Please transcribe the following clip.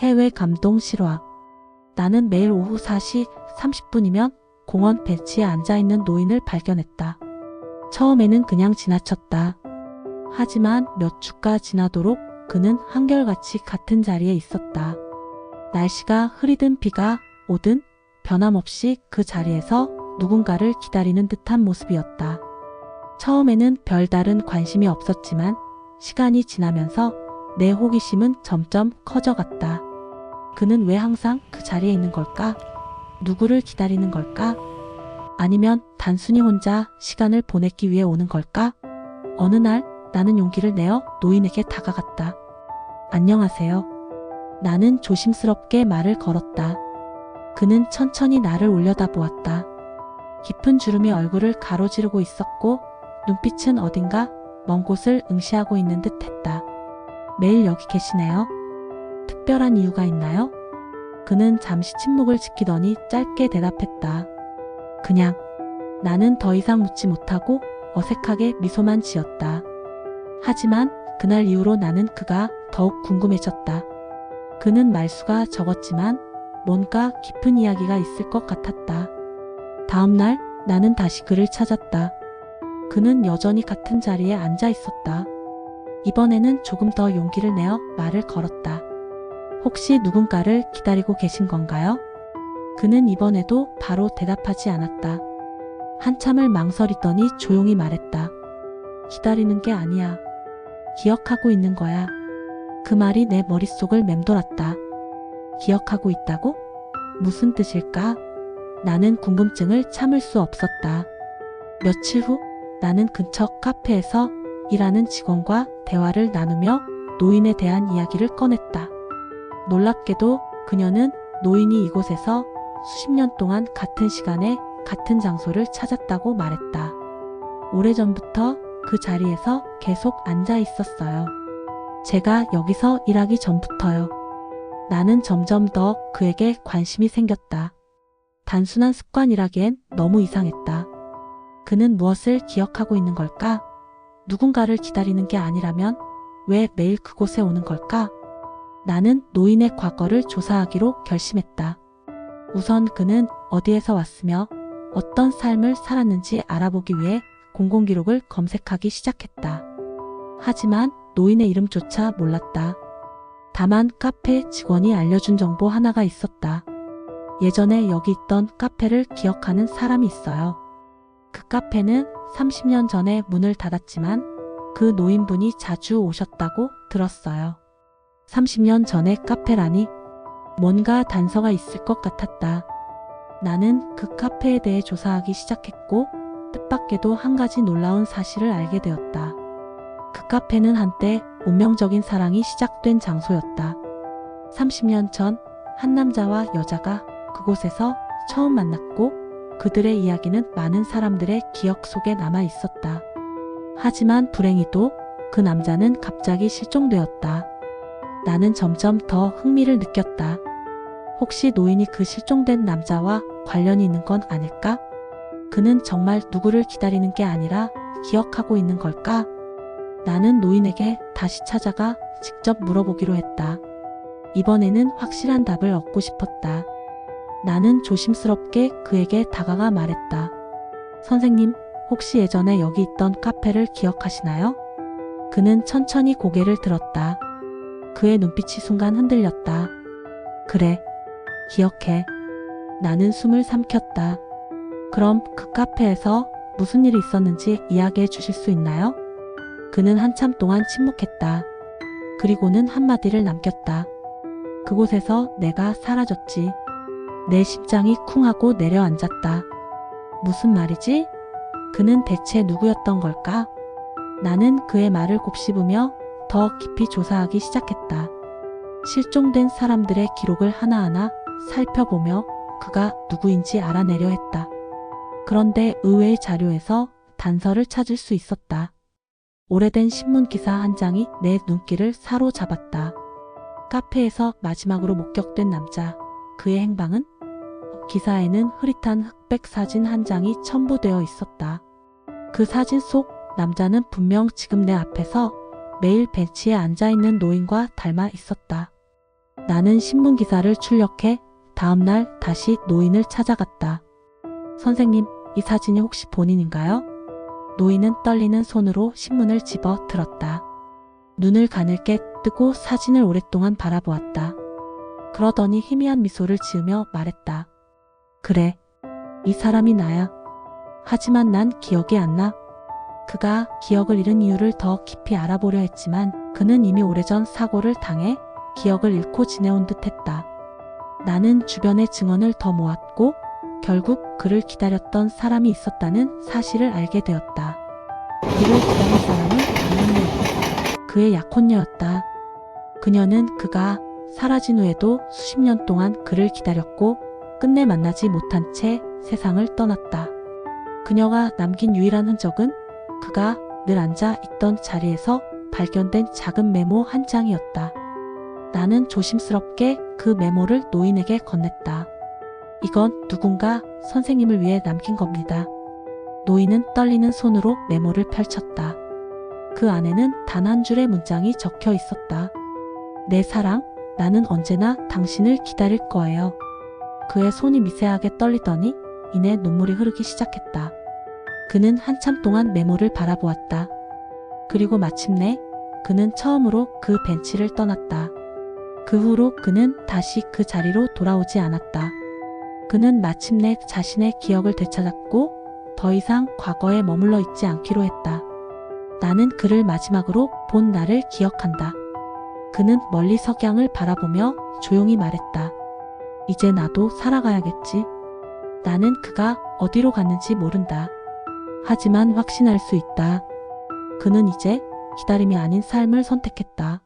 해외 감동 실화. 나는 매일 오후 4시 30분이면 공원 벤치에 앉아있는 노인을 발견했다. 처음에는 그냥 지나쳤다. 하지만 몇 주가 지나도록 그는 한결같이 같은 자리에 있었다. 날씨가 흐리든 비가 오든 변함없이 그 자리에서 누군가를 기다리는 듯한 모습이었다. 처음에는 별다른 관심이 없었지만 시간이 지나면서 내 호기심은 점점 커져갔다. 그는 왜 항상 그 자리에 있는 걸까? 누구를 기다리는 걸까? 아니면 단순히 혼자 시간을 보내기 위해 오는 걸까? 어느 날 나는 용기를 내어 노인에게 다가갔다. 안녕하세요. 나는 조심스럽게 말을 걸었다. 그는 천천히 나를 올려다보았다. 깊은 주름이 얼굴을 가로지르고 있었고 눈빛은 어딘가 먼 곳을 응시하고 있는 듯 했다. 매일 여기 계시네요. 특별한 이유가 있나요? 그는 잠시 침묵을 지키더니 짧게 대답했다. 그냥. 나는 더 이상 묻지 못하고 어색하게 미소만 지었다. 하지만 그날 이후로 나는 그가 더욱 궁금해졌다. 그는 말수가 적었지만 뭔가 깊은 이야기가 있을 것 같았다. 다음 날 나는 다시 그를 찾았다. 그는 여전히 같은 자리에 앉아 있었다. 이번에는 조금 더 용기를 내어 말을 걸었다. 혹시 누군가를 기다리고 계신 건가요? 그는 이번에도 바로 대답하지 않았다. 한참을 망설이더니 조용히 말했다. 기다리는 게 아니야. 기억하고 있는 거야. 그 말이 내 머릿속을 맴돌았다. 기억하고 있다고? 무슨 뜻일까? 나는 궁금증을 참을 수 없었다. 며칠 후 나는 근처 카페에서 일하는 직원과 대화를 나누며 노인에 대한 이야기를 꺼냈다. 놀랍게도 그녀는 노인이 이곳에서 수십 년 동안 같은 시간에 같은 장소를 찾았다고 말했다. 오래전부터 그 자리에서 계속 앉아 있었어요. 제가 여기서 일하기 전부터요. 나는 점점 더 그에게 관심이 생겼다. 단순한 습관이라기엔 너무 이상했다. 그는 무엇을 기억하고 있는 걸까? 누군가를 기다리는 게 아니라면 왜 매일 그곳에 오는 걸까? 나는 노인의 과거를 조사하기로 결심했다. 우선 그는 어디에서 왔으며 어떤 삶을 살았는지 알아보기 위해 공공기록을 검색하기 시작했다. 하지만 노인의 이름조차 몰랐다. 다만 카페 직원이 알려준 정보 하나가 있었다. 예전에 여기 있던 카페를 기억하는 사람이 있어요. 그 카페는 30년 전에 문을 닫았지만 그 노인분이 자주 오셨다고 들었어요. 30년 전의 카페라니 뭔가 단서가 있을 것 같았다. 나는 그 카페에 대해 조사하기 시작했고 뜻밖에도 한 가지 놀라운 사실을 알게 되었다. 그 카페는 한때 운명적인 사랑이 시작된 장소였다. 30년 전 한 남자와 여자가 그곳에서 처음 만났고 그들의 이야기는 많은 사람들의 기억 속에 남아 있었다. 하지만 불행히도 그 남자는 갑자기 실종되었다. 나는 점점 더 흥미를 느꼈다. 혹시 노인이 그 실종된 남자와 관련이 있는 건 아닐까? 그는 정말 누구를 기다리는 게 아니라 기억하고 있는 걸까? 나는 노인에게 다시 찾아가 직접 물어보기로 했다. 이번에는 확실한 답을 얻고 싶었다. 나는 조심스럽게 그에게 다가가 말했다. 선생님, 혹시 예전에 여기 있던 카페를 기억하시나요? 그는 천천히 고개를 들었다. 그의 눈빛이 순간 흔들렸다. 그래, 기억해. 나는 숨을 삼켰다. 그럼 그 카페에서 무슨 일이 있었는지 이야기해 주실 수 있나요? 그는 한참 동안 침묵했다. 그리고는 한마디를 남겼다. 그곳에서 내가 사라졌지. 내 심장이 쿵 하고 내려앉았다. 무슨 말이지? 그는 대체 누구였던 걸까? 나는 그의 말을 곱씹으며 더 깊이 조사하기 시작했다. 실종된 사람들의 기록을 하나하나 살펴보며 그가 누구인지 알아내려 했다. 그런데 의외의 자료에서 단서를 찾을 수 있었다. 오래된 신문 기사 한 장이 내 눈길을 사로잡았다. 카페에서 마지막으로 목격된 남자, 그의 행방은? 기사에는 흐릿한 흑백 사진 한 장이 첨부되어 있었다. 그 사진 속 남자는 분명 지금 내 앞에서 매일 벤치에 앉아있는 노인과 닮아 있었다. 나는 신문 기사를 출력해 다음날 다시 노인을 찾아갔다. 선생님, 이 사진이 혹시 본인인가요? 노인은 떨리는 손으로 신문을 집어 들었다. 눈을 가늘게 뜨고 사진을 오랫동안 바라보았다. 그러더니 희미한 미소를 지으며 말했다. 그래, 이 사람이 나야. 하지만 난 기억이 안 나. 그가 기억을 잃은 이유를 더 깊이 알아보려 했지만 그는 이미 오래전 사고를 당해 기억을 잃고 지내온 듯 했다. 나는 주변의 증언을 더 모았고 결국 그를 기다렸던 사람이 있었다는 사실을 알게 되었다. 그를 기다린 사람은 안녕이었다. 그의 약혼녀였다. 그녀는 그가 사라진 후에도 수십 년 동안 그를 기다렸고 끝내 만나지 못한 채 세상을 떠났다. 그녀가 남긴 유일한 흔적은 그가 늘 앉아 있던 자리에서 발견된 작은 메모 한 장이었다. 나는 조심스럽게 그 메모를 노인에게 건넸다. 이건 누군가 선생님을 위해 남긴 겁니다. 노인은 떨리는 손으로 메모를 펼쳤다. 그 안에는 단 한 줄의 문장이 적혀 있었다. 내 사랑, 나는 언제나 당신을 기다릴 거예요. 그의 손이 미세하게 떨리더니 이내 눈물이 흐르기 시작했다. 그는 한참 동안 메모를 바라보았다. 그리고 마침내 그는 처음으로 그 벤치를 떠났다. 그 후로 그는 다시 그 자리로 돌아오지 않았다. 그는 마침내 자신의 기억을 되찾았고 더 이상 과거에 머물러 있지 않기로 했다. 나는 그를 마지막으로 본 날을 기억한다. 그는 멀리 석양을 바라보며 조용히 말했다. 이제 나도 살아가야겠지. 나는 그가 어디로 갔는지 모른다. 하지만 확신할 수 있다. 그는 이제 기다림이 아닌 삶을 선택했다.